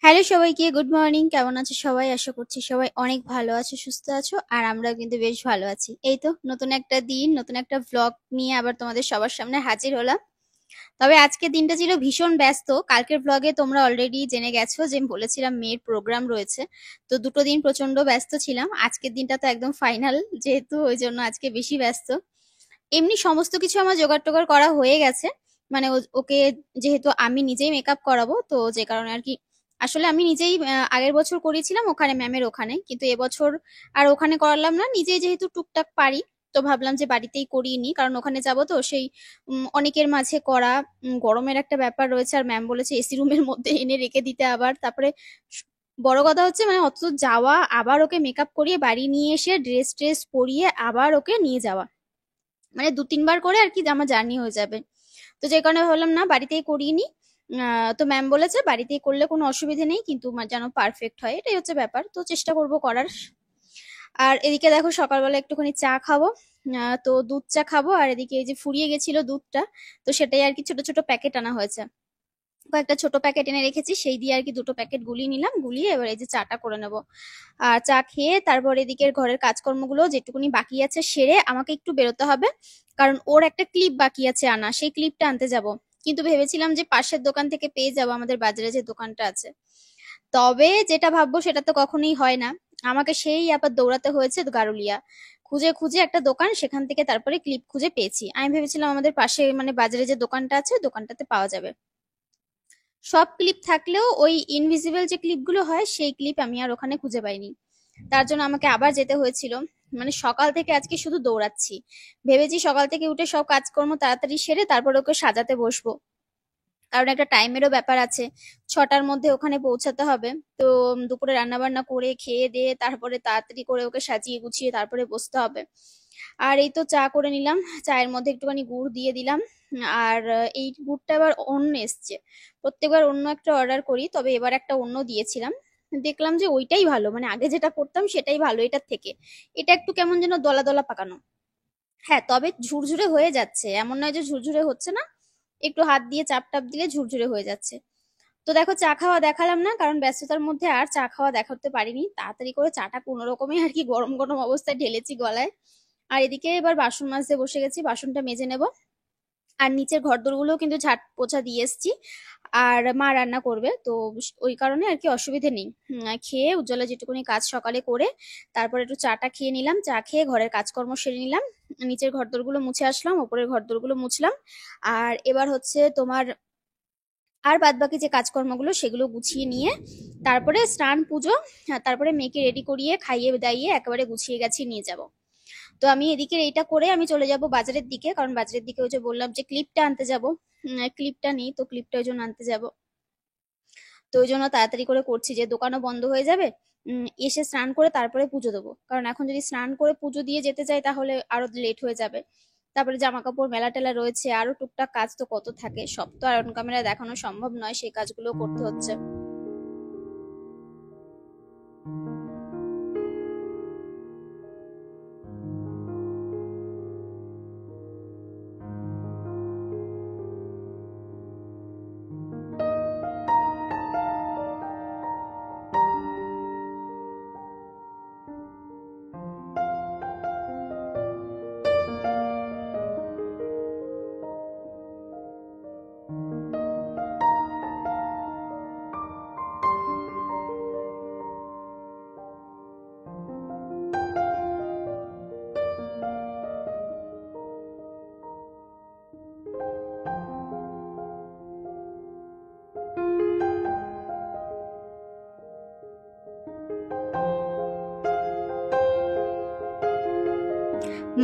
Hello সবাইকে, good morning. কেমন আছো সবাই? আশা করছি সবাই অনেক ভালো আছো, সুস্থ আছো। আর আমরা কিন্তু বেশ ভালো আছি। এই তো নতুন একটা দিন, নতুন একটা ভ্লগ নিয়ে আবার তোমাদের সবার সামনে হাজির হলাম। তবে আজকের দিনটা ছিল ভীষণ ব্যস্ত। কালকের ভ্লগে তোমরা অলরেডি জেনে গেছো যে আমি বলেছিলাম মেয়ের প্রোগ্রাম রয়েছে। তো দুটো দিন প্রচন্ড ব্যস্ত ছিলাম। আজকের দিনটা তো একদম ফাইনাল, যেহেতু ওই জন্য আজকে বেশি ব্যস্ত। এমনি সমস্ত কিছু আমার জোগাড় টোগাড় করা হয়ে গেছে। মানে ওকে যেহেতু আমি নিজেই মেকআপ করাবো, তো যে কারণে আর কি। আসলে আমি নিজেই আগের বছর করিয়েছিলাম ওখানে, ম্যামের ওখানে, কিন্তু এবছর আর ওখানে করালাম না। নিজেই যেহেতু টুকটাক পারি, তো ভাবলাম যে বাড়িতেই করিয়ে নি, কারণ ওখানে যাবো তো সেই অনেকের মাঝে করা। গরমের একটা ব্যাপার রয়েছে, আর ম্যাম বলেছে এসি রুমের মধ্যে এনে রেখে দিতে। আবার তারপরে বড় কথা হচ্ছে মানে অত যাওয়া, আবার ওকে মেকআপ করিয়ে বাড়ি নিয়ে এসে ড্রেস ট্রেস পরিয়ে আবার ওকে নিয়ে যাওয়া, মানে দু তিনবার করে আর কি আমার জার্নি হয়ে যাবে। তো যে কারণে ভাবলাম না, বাড়িতেই করিয়ে নি। তো ম্যাম বলেছে বাড়িতেই করলে কোনো অসুবিধে নেই, কিন্তু যেন পারফেক্ট হয়, এটাই হচ্ছে ব্যাপার। তো চেষ্টা করব করার। আর এদিকে দেখো সকালবেলা একটুখানি চা খাবো। তো দুধ চা খাবো। আর এদিকে এই যে ফুরিয়ে গেছিল দুধটা, তো সেটাই আর কি ছোট ছোট প্যাকেট আনা হয়েছে। কয়েকটা ছোট প্যাকেট এনে রেখেছি, সেই দিয়ে আর কি দুটো প্যাকেট গুলিয়ে নিলাম, গুলিয়ে এবার এই যে চাটা করে নেবো। আর চা খেয়ে তারপর এদিকে ঘরের কাজকর্মগুলো যেটুকুনি বাকি আছে সেরে আমাকে একটু বেরোতে হবে। কারণ ওর একটা ক্লিপ বাকি আছে আনা, সেই ক্লিপটা আনতে যাব। কিন্তু ভেবেছিলাম যে পাশের দোকান থেকে পেয়ে যাবো, আমাদের বাজারে যে দোকানটা আছে। তবে যেটা ভাববো সেটা তো কখনোই হয় না। আমাকে সেই আবার দৌড়াতে হয়েছে গারুলিয়া। খুঁজে খুঁজে একটা দোকান, সেখান থেকে তারপরে ক্লিপ খুঁজে পেয়েছি। আমি ভেবেছিলাম আমাদের পাশে মানে বাজারে যে দোকানটা আছে ওই দোকানটাতে পাওয়া যাবে। সব ক্লিপ থাকলেও ওই ইনভিজিবল যে ক্লিপগুলো হয় সেই ক্লিপ আমি আর ওখানে খুঁজে পাইনি। তার জন্য আমাকে আবার যেতে হয়েছিল। মানে সকাল থেকে আজকে শুধু দৌড়াচ্ছি। ভেবেছি সকাল থেকে উঠে সব কাজকর্ম তাড়াতাড়ি সেরে তারপর ওকে সাজাতে বসবো, কারণ একটা টাইমেরও ব্যাপার আছে। 6টার মধ্যে ওখানে পৌঁছাতে হবে। তো দুপুরে রান্না বান্না করে খেয়ে দিয়ে তারপরে তাড়াতাড়ি করে ওকে সাজিয়ে গুছিয়ে তারপরে বসতে হবে। আর এই তো চা করে নিলাম। চায়ের মধ্যে একটুখানি গুড় দিয়ে দিলাম। আর এই গুড়টা এবার অন্য এসছে। প্রত্যেকবার অন্য একটা অর্ডার করি, তবে এবার একটা অন্য দিয়েছিলাম। দেখলাম যে ওইটাই ভালো, মানে আগে যেটা করতাম সেটাই ভালো এটার থেকে। এটা একটু কেমন যেন দলা দলা পাকানো। হ্যাঁ, তবে ঝুরঝুরে হয়ে যাচ্ছে, এমন নয় যে ঝুরঝুরে হচ্ছে না। একটু হাত দিয়ে চাপ টাপ দিলে ঝুরঝুরে হয়ে যাচ্ছে। তো দেখো চা খাওয়া দেখালাম না, কারণ ব্যস্ততার মধ্যে আর চা খাওয়া দেখাতে পারিনি। তাড়াতাড়ি করে চাটা কোনো রকমে আর কি গরম গরম অবস্থায় ঢেলেছি গলায়। আর এদিকে এবার বাসন মাজতে বসে গেছি, বাসনটা মেজে নেব। আর নিচের ঘরদোরগুলোও কিন্তু ঝাঁট পোছা দিয়ে এসেছি। আর মা রান্না করবে তো, ওই কারণে আর কি অসুবিধে নেই। খেয়ে উজ্জ্বলা যেটুকুনি কাজ সকালে করে তারপর একটু চাটা খেয়ে নিলাম। চা খেয়ে ঘরের কাজকর্ম সেরে নিলাম। নিচের ঘরদোরগুলো মুছে আসলাম, ওপরের ঘরদোরগুলো মুছলাম। আর এবার হচ্ছে তোমার আর বাদবাকি যে কাজকর্মগুলো সেগুলো গুছিয়ে নিয়ে তারপরে স্নান পুজো, তারপরে মেয়েকে রেডি করিয়ে খাইয়ে দাইয়ে একেবারে গুছিয়ে গেছি নিয়ে যাব। তো আমি এদিকে এইটা করে আমি চলে যাব বাজারের দিকে, কারণ বাজারের দিকে ওই যে বললাম যে ক্লিপটা আনতে যাব। ক্লিপটা নেই, তো ক্লিপটা ওই জন্য আনতে যাব। তো ওই জন্য তাড়াতাড়ি করে করছি, যে দোকানও বন্ধ হয়ে যাবে। এসে স্নান করে তারপরে পুজো দেবো, কারণ এখন যদি স্নান করে পুজো দিয়ে যেতে চাই তাহলে আরো লেট হয়ে যাবে। তারপরে জামা কাপড় মেলা টেলা রয়েছে, আরো টুকটাক কাজ তো কত থাকে, সব তো আর অন ক্যামেরা দেখানো সম্ভব নয়, সেই কাজগুলো করতে হচ্ছে।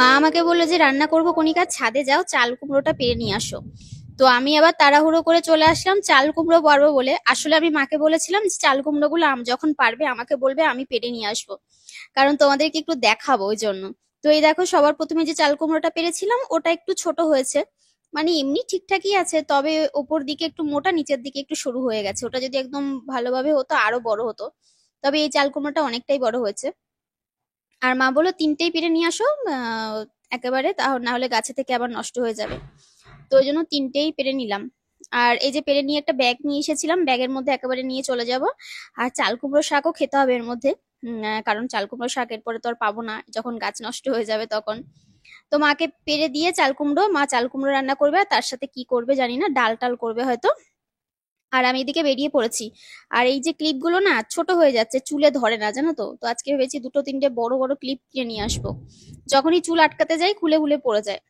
মা আমাকে বললো যে রান্না করবো কণিকা, ছাদে যাও চাল কুমড়োটা পেরে নিয়ে আসো। তো আমি আবার তাড়াহুড়ো করে চলে আসলাম চাল কুমড়ো পারবো বলে। আসলে আমি মাকে বলেছিলাম যে চাল কুমড়ো গুলো যখন পারবে আমাকে বলবে, আমি পেরে নিয়ে আসবো, কারণ তোমাদেরকে একটু দেখাবো ওই জন্য। তো এই দেখো সবার প্রথমে যে চাল কুমড়োটা পেরেছিলাম ওটা একটু ছোট হয়েছে। মানে এমনি ঠিকঠাকই আছে, তবে ওপর দিকে একটু মোটা, নিচের দিকে একটু সরু হয়ে গেছে। ওটা যদি একদম ভালোভাবে হতো আরো বড় হতো। তবে এই চাল কুমড়োটা অনেকটাই বড় হয়েছে। আর মা বললো তিনটেই পেরে নিয়ে আসো, একেবারে, তাহলে না হলে গাছে থেকে আবার নষ্ট হয়ে যাবে। তো ওই জন্য তিনটেই পেরে নিলাম। আর এই যে পেরে নিয়ে একটা ব্যাগ নিয়ে এসেছিলাম, ব্যাগের মধ্যে একেবারে নিয়ে চলে যাব। আর চাল কুমড়ো শাকও খেতে হবে এর মধ্যে, কারণ চাল কুমড়ো শাক এরপরে তো আর পাবো না, যখন গাছ নষ্ট হয়ে যাবে তখন। তো মাকে পেরে দিয়ে চাল কুমড়ো, মা চাল কুমড়ো রান্না করবে, আর তার সাথে কি করবে জানি না, ডাল টাল করবে হয়তো। আর আমি এদিকে বেরিয়ে পড়েছি। আর এই যে ক্লিপ গুলো না ছোট হয়ে যাচ্ছে, চুলে ধরে না, জানো তো। তো আজকে ভেবেছি দুটো তিনটে বড় বড় ক্লিপ কিনে নিয়ে আসবো, যখনই চুল আটকাতে যাই খুলে খুলে পড়ে যায়।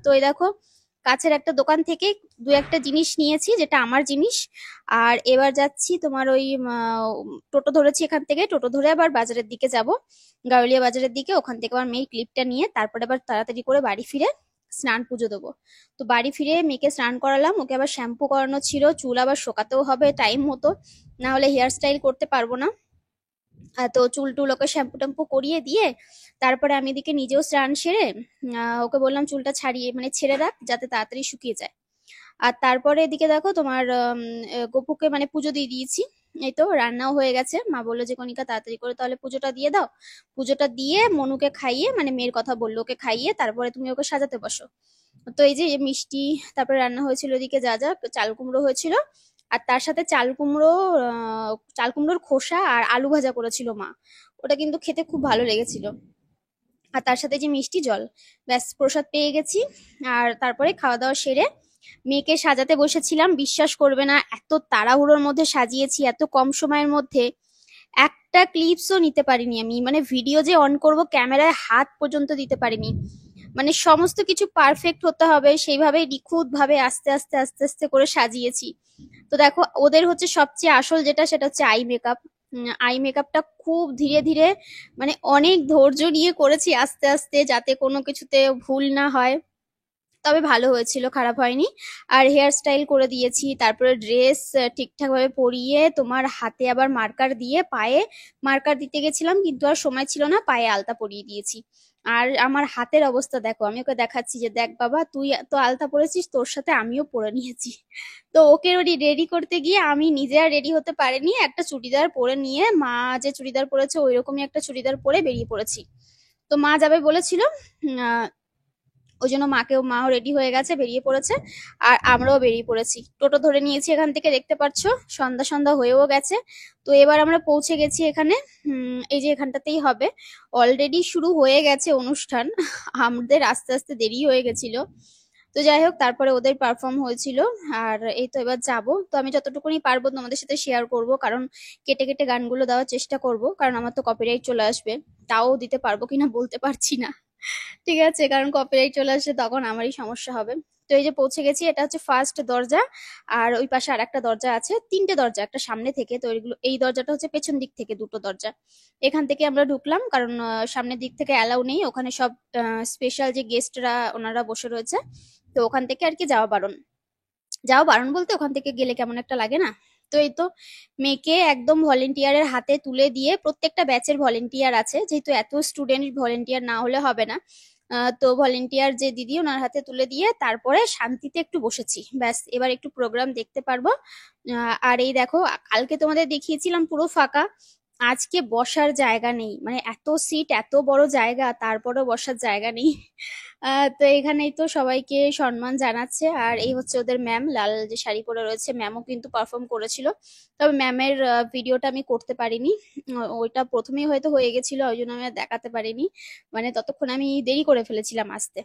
তো এই দেখো, কাছের একটা দোকান থেকে দু একটা জিনিস নিয়েছি, যেটা আমার জিনিস। আর এবার যাচ্ছি তোমার ওই টোটো ধরেছি, এখান থেকে টোটো ধরে আবার বাজারের দিকে যাব, গারুলিয়া বাজারের দিকে। ওখান থেকে আবার মেয়ের ক্লিপটা নিয়ে তারপরে আবার তাড়াতাড়ি করে বাড়ি ফিরে স্নান পুজো দেবো। তো বাড়ি ফিরে মেয়েকে স্নান করালাম, ওকে আবার শ্যাম্পু করানো ছিল, চুল আবার শোকাতেও হবে টাইম মতো, না হলে হেয়ার স্টাইল করতে পারবো না। তো চুল টুল ওকে শ্যাম্পু ট্যাম্পু করিয়ে দিয়ে তারপরে আমি এদিকে নিজেও স্নান সেরে ওকে বললাম চুলটা ছাড়িয়ে মানে ছেড়ে রাখ, যাতে তাড়াতাড়ি শুকিয়ে যায়। আর তারপরে এদিকে দেখো তোমার গপুকে মানে পুজো দিয়ে দিয়েছি। এই তো রান্নাও হয়ে গেছে, মা বললো যে কণিকা তাড়াতাড়ি করে তাহলে পুজোটা দিয়ে দাও। পুজোটা দিয়ে মনুকে খাইয়ে, মানে মেয়ের কথা বললো, ওকে খাইয়ে তারপরে তুমি ওকে সাজাতে বসো। তো এই যে মিষ্টি, তারপরে রান্না হয়েছিল এদিকে যা যা, চাল কুমড়ো হয়েছিল, আর তার সাথে চাল কুমড়োর খোসা আর আলু ভাজা করেছিল মা। ওটা কিন্তু খেতে খুব ভালো লেগেছিল। আর তার সাথে যে মিষ্টি জল, ব্যাস প্রসাদ পেয়ে গেছি। আর তারপরে খাওয়া দাওয়া সেরে মেয়েকে সাজাতে বসেছিলাম। বিশ্বাস করবে না, এত তাড়াহুড়োর মধ্যে সাজিয়েছি, এত কম সময়ের মধ্যে একটা ক্লিপসও নিতে পারিনি আমি। মানে ভিডিও যে অন করব, ক্যামেরায় হাত পর্যন্ত দিতে পারিনি। মানে সমস্ত কিছু পারফেক্ট হতে হবে, সেইভাবে নিখুঁত ভাবে আস্তে আস্তে আস্তে আস্তে করে সাজিয়েছি। তো দেখো, ওদের হচ্ছে সবচেয়ে আসল যেটা, সেটা হচ্ছে আই মেকআপ। আই মেকআপটা খুব ধীরে ধীরে, মানে অনেক ধৈর্য নিয়ে করেছি, আস্তে আস্তে, যাতে কোনো কিছুতে ভুল না হয়। তবে ভালো হয়েছিল, খারাপ হয়নি। আর হেয়ার স্টাইল করে দিয়েছি, তারপরে ড্রেস ঠিকঠাক ভাবে পরিয়ে তোমার হাতে আবার মার্কার দিয়ে, পায়ে মার্কার দিতে গেছিলাম কিন্তু আর সময় ছিল না, পায়ে আলতা পরিয়ে দিয়েছি। আর আমার হাতের অবস্থা দেখো, আমি ওকে দেখাচ্ছি যে দেখ বাবা, তুই তো আলতা পরেছিস, তোর সাথে আমিও পরে নিয়েছি। তো ওকে রেডি করতে গিয়ে আমি নিজে আর রেডি হতে পারিনি, একটা চুড়িদার পরে নিয়ে, মা যে চুড়িদার পরেছে ওই রকমই একটা চুড়িদার পরে বেরিয়ে পড়েছি। তো মা যাবে বলেছিল, ওই জন্য মাও রেডি হয়ে গেছে, বেরিয়ে পড়েছে। আর আমরাও বেরিয়ে পড়েছি, টোটো ধরে নিয়েছি এখান থেকে, দেখতে পাচ্ছ সন্ধ্যা সন্ধ্যা হয়েও গেছে। তো এবার আমরা পৌঁছে গেছি এখানে। এই যে এখানটাতেই হবে, অলরেডি শুরু হয়ে গেছে অনুষ্ঠান। আমাদের আস্তে আস্তে দেরি হয়ে গেছিল। তো যাই হোক, তারপরে ওদের পারফর্ম হয়েছিল। আর এই তো এবার যাব, তো আমি যতটুকুনি পারবো তোমাদের সাথে শেয়ার করব, কারণ কেটে কেটে গানগুলো দেওয়ার চেষ্টা করব, কারণ আমার তো কপিরাইট চলে আসবে। তাও দিতে পারবো কিনা বলতে পারছি না। ঠিক আছে, কারণ কপিরাইট চলে আসলে তখন আমারই সমস্যা হবে। তো এই যে পৌঁছে গেছি, এটা হচ্ছে ফার্স্ট দরজা। আর ওই পাশে আর একটা দরজা আছে, তিনটে দরজা, একটা সামনে থেকে, তো এই দরজাটা হচ্ছে পেছন দিক থেকে, দুটো দরজা। এখান থেকে আমরা ঢুকলাম, কারণ সামনের দিক থেকে অ্যালাউ নেই, ওখানে সব স্পেশাল যে গেস্টরা ওনারা বসে রয়েছে। তো ওখান থেকে আর কি যাওয়া বারণ। যাওয়া বারণ বলতে ওখান থেকে গেলে কেমন একটা লাগে না। তো এই তো মেয়েকে একদম ভলেন্টিয়ারের হাতে তুলে দিয়ে, প্রত্যেকটা ব্যাচের ভলেন্টিয়ার আছে, যেহেতু এত স্টুডেন্ট, ভলেন্টিয়ার না হলে হবে না। তো ভলেন্টিয়ার যে দিদি, ওনার হাতে তুলে দিয়ে তারপরে শান্তিতে একটু বসেছি, ব্যাস এবার একটু প্রোগ্রাম দেখতে পারবো। আর এই দেখো, কালকে তোমাদের দেখিয়েছিলাম পুরো ফাঁকা, আজকে বসার জায়গা নেই, মানে এত সিট, এত বড় জায়গা, তারপরেও বসার জায়গা নেই। তো এখানেই তো সবাইকে সম্মান জানাচ্ছে। আর এই হচ্ছে ওদের ম্যাম, লাল যে শাড়ি পরে রয়েছে, ম্যামও কিন্তু পারফর্ম করেছিল। তবে ম্যামের ভিডিওটা আমি করতে পারিনি, ওইটা প্রথমেই হয়তো হয়ে গেছিল, ওই জন্য আমি আর দেখাতে পারিনি, মানে ততক্ষণ আমি দেরি করে ফেলেছিলাম আসতে।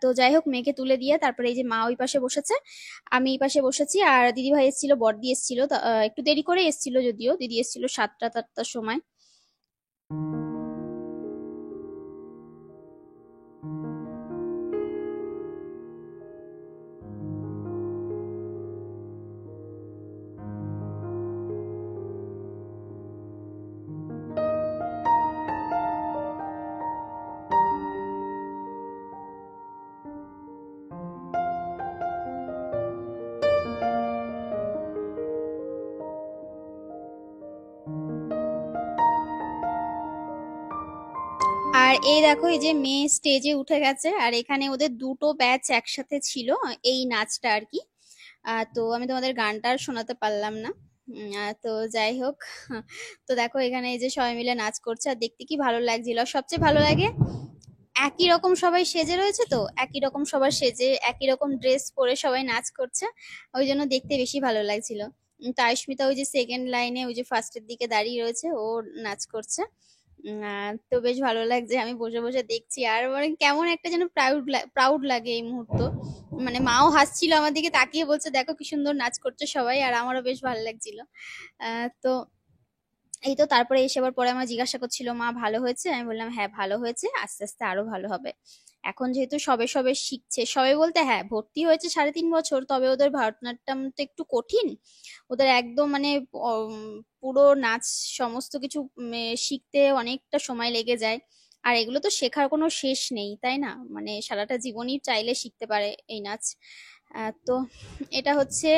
তো যাই হোক, মেয়েকে তুলে দিয়ে তারপরে এই যে মা ওই পাশে বসেছে, আমি এই পাশে বসেছি। আর দিদি ভাই এসেছিল, বড়দি এসেছিল, একটু দেরি করে এসেছিল, যদিও দিদি এসেছিল 7টা 8টার সময়। আর এই দেখো, এই যে মেয়ে স্টেজে উঠে গেছে, আর এখানে ওদের দুটো ব্যাচ একসাথে ছিল, এই নাচটা আর কি। তো আমি তোমাদের গানটা আর শোনাতে পারলাম না। তো যাই হোক, তো দেখো এখানে এই যে সবাই মিলে নাচ করছে, আর দেখতে কি ভালো লাগছিল। আর সবচেয়ে ভালো লাগে একই রকম সবাই সেজে রয়েছে, তো একই রকম সবার সেজে একই রকম ড্রেস পরে সবাই নাচ করছে, ওই জন্য দেখতে বেশি ভালো লাগছিল। তায়স্মিতা ওই যে সেকেন্ড লাইনে ওই যে ফার্স্টের দিকে দাঁড়িয়ে রয়েছে, ও নাচ করছে। তো বেশ ভালো লাগছে, আমি বসে বসে দেখছি, আর মানে কেমন একটা যেন প্রাউড লাগে এই মুহূর্ত। মানে মাও হাসছিল আমার দিকে তাকিয়ে, বলছে দেখো কি সুন্দর নাচ করছে সবাই, আর আমারও বেশ ভালো লাগছিল। তো এই তো তারপরে এসে আবার পরে আমার জিজ্ঞাসা করছিল মা ভালো হয়েছে, আমি বললাম হ্যাঁ ভালো হয়েছে, আস্তে আস্তে আরো ভালো হবে। এখন যেহেতু সবে সবে শিখছে, সবে বলতে হ্যাঁ ভর্তি হয়েছে 3.5 বছর, তবে ওদের ভারতনাট্যম তো একটু কঠিন। ওদের একদম মানে পুরো নাচ সমস্ত কিছু শিখতে অনেকটা সময় লেগে যায়। আর এগুলো তো শেখার কোনো শেষ নেই, তাই না? মানে সারাটা জীবনই চাইলে শিখতে পারে এই নাচ। তো এটা হচ্ছে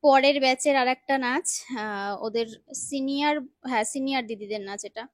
পরের ব্যাচের আর একটা নাচ, ওদের সিনিয়র, হ্যাঁ সিনিয়র দিদিদের নাচ এটা।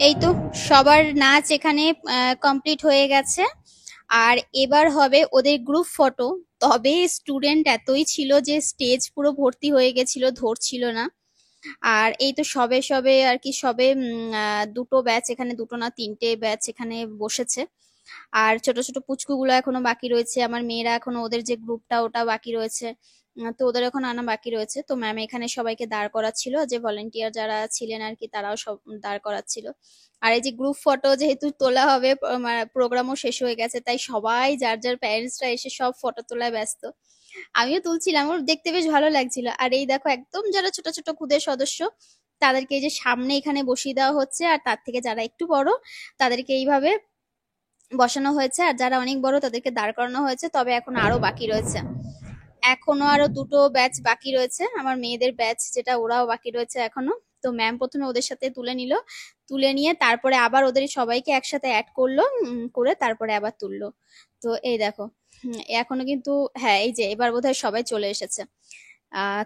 এই তো সবার নাচ এখানে কমপ্লিট হয়ে গেছে। আর এবার হবে ওদের গ্রুপ ফটো। তবে স্টুডেন্ট এতই ছিল যে স্টেজ পুরো ভর্তি হয়ে গেছিল, ধরছিল না। আর এই তো সবে সবে আর কি, সবে দুটো ব্যাচ এখানে, দুটো না তিনটে ব্যাচ এখানে বসেছে। আর ছোট ছোট পুচকুগুলো এখনো বাকি রয়েছে, আমার মেয়েরা এখনো ওদের যে গ্রুপটা ওটা বাকি রয়েছে। তো ওদের এখন আনা বাকি রয়েছে, তো ম্যাম এখানে সবাইকে দাঁড় করাচ্ছিল, যে ভলেন্টিয়ার যারা ছিলেন আর কি তারাও সব দাঁড় করাচ্ছিল। আর এই যে গ্রুপ ফটো যেহেতু তোলা হবে, প্রোগ্রামও শেষ হয়ে গেছে, তাই সবাই যার যার প্যারেন্টসরা এসে সব ফটো তোলায় ব্যস্ত। আমিও তুলছিলাম, ওর দেখতে বেশ ভালো লাগছিল। আর এই দেখো একদম যারা ছোট ছোট খুদের সদস্য, তাদেরকে এই যে সামনে এখানে বসিয়ে দেওয়া হচ্ছে, আর তার থেকে যারা একটু বড় তাদেরকে এইভাবে বসানো হয়েছে, আর যারা অনেক বড় তাদেরকে দাঁড় করানো হয়েছে। তবে এখন আরো বাকি রয়েছে, এখনো আরো দুটো ব্যাচ বাকি রয়েছে, আমার মেয়েদের ব্যাচ যেটা, ওরাও বাকি রয়েছে এখনো। তো ম্যাম প্রথমে ওদের সাথে তুলে নিল, তুলে নিয়ে তারপরে আবার ওদের সবাইকে একসাথে অ্যাড করলো, করে তারপরে আবার তুললো। তো এই দেখো, এখনো কিন্তু, হ্যাঁ এই যে এবার বোধহয় সবাই চলে এসেছে।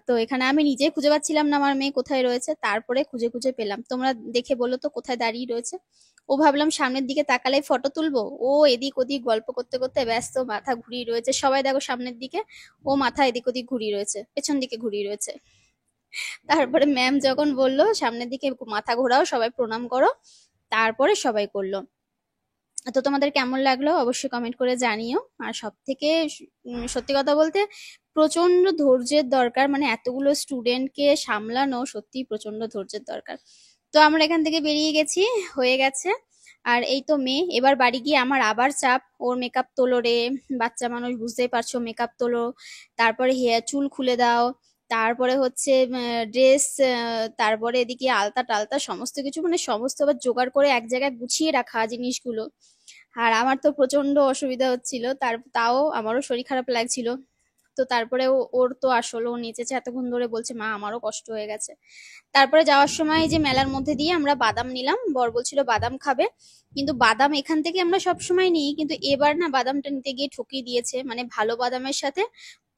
তো এখানে আমি নিজে খুঁজে পাচ্ছিলাম না আমার মেয়ে কোথায় রয়েছে, তারপরে খুঁজে খুঁজে পেলাম। তোমরা দেখে বলো তো কোথায় দাঁড়িয়ে রয়েছে। ও ভাবলাম সামনের দিকে তাকালে ফটো তুলবো, ও এদিক ওদিক গল্প করতে করতে ব্যস্ত, মাথা ঘুরিয়ে রয়েছে। সবাই দেখো সামনের দিকে, ও মাথা এদিক ওদিক ঘুরিয়ে রয়েছে, পেছন দিকে ঘুরিয়ে রয়েছে। তারপরে ম্যাম যখন বললো সামনের দিকে মাথা ঘোরাও, সবাই প্রণাম করো, তারপরে সবাই করলো। তো তোমাদের কেমন লাগলো অবশ্যই কমেন্ট করে জানিও। আর সব থেকে সত্যি কথা বলতে প্রচন্ড ধৈর্যের দরকার, মানে এতগুলো স্টুডেন্টকে সামলানো সত্যি প্রচন্ড ধৈর্যের দরকার। তো আমরা এখান থেকে বেরিয়ে গেছি, হয়ে গেছে। আর এই তো মেয়ে এবার বাড়ি গিয়ে আমার আবার চাপ, ওর মেকআপ তোলো রে, বাচ্চা মানুষ বুঝতেই পারছো, মেকআপ তোলো, তারপরে হেয়ার চুল খুলে দাও, তারপরে হচ্ছে ড্রেস, তারপরে এদিকে আলতা টালতা সমস্ত কিছু, মানে সমস্ত আবার জোগাড় করে এক জায়গায় গুছিয়ে রাখা জিনিসগুলো। আর আমার তো প্রচন্ড অসুবিধা হচ্ছিল, তাও আমারও শরীর খারাপ লাগছিল। তো তারপরে ওর তো আসলে ও নেচেছে এতক্ষণ ধরে, বলছে মা আমারও কষ্ট হয়ে গেছে। তারপরে যাওয়ার সময় যে মেলার মধ্যে দিয়ে আমরা বাদাম নিলাম, বর বলছিল বাদাম খাবে, কিন্তু বাদাম এখান থেকে আমরা সব সময় নিই, কিন্তু এবার না বাদামটা নিতে গিয়ে ঠকিয়ে দিয়েছে, মানে ভালো বাদামের সাথে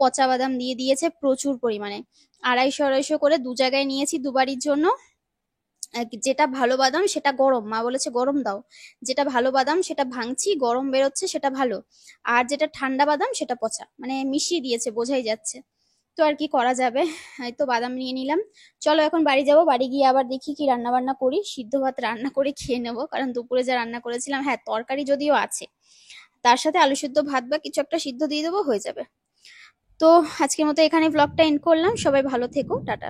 পচা বাদাম দিয়ে দিয়েছে প্রচুর পরিমাণে। 250 করে দু জায়গায় নিয়েছি দুবারির জন্য। যেটা ভালো বাদাম সেটা গরম, মা বলেছে গরম দাও। যেটা ভালো বাদাম সেটা ভাঙছি, গরম বেরোচ্ছে সেটা ভালো। আর যেটা ঠান্ডা বাদাম সেটা পচা, মানে মিশিয়ে দিয়েছে, বোঝাই যাচ্ছে। তো আর কি করা যাবে, এই তো বাদাম নিয়ে নিলাম। চলো এখন বাড়ি যাব, বাড়ি গিয়ে আবার দেখি কি রান্না বান্না করি, সিদ্ধ ভাত রান্না করে খেয়ে নেবো, কারণ দুপুরে যা রান্না করেছিলাম, হ্যাঁ তরকারি যদিও আছে, তার সাথে আলু সিদ্ধ ভাত বা কিছু একটা সিদ্ধ দিয়ে দেবো, হয়ে যাবে। তো আজকের মতো এখানে ব্লগটা এন্ড করলাম, সবাই ভালো থেকো, টাটা।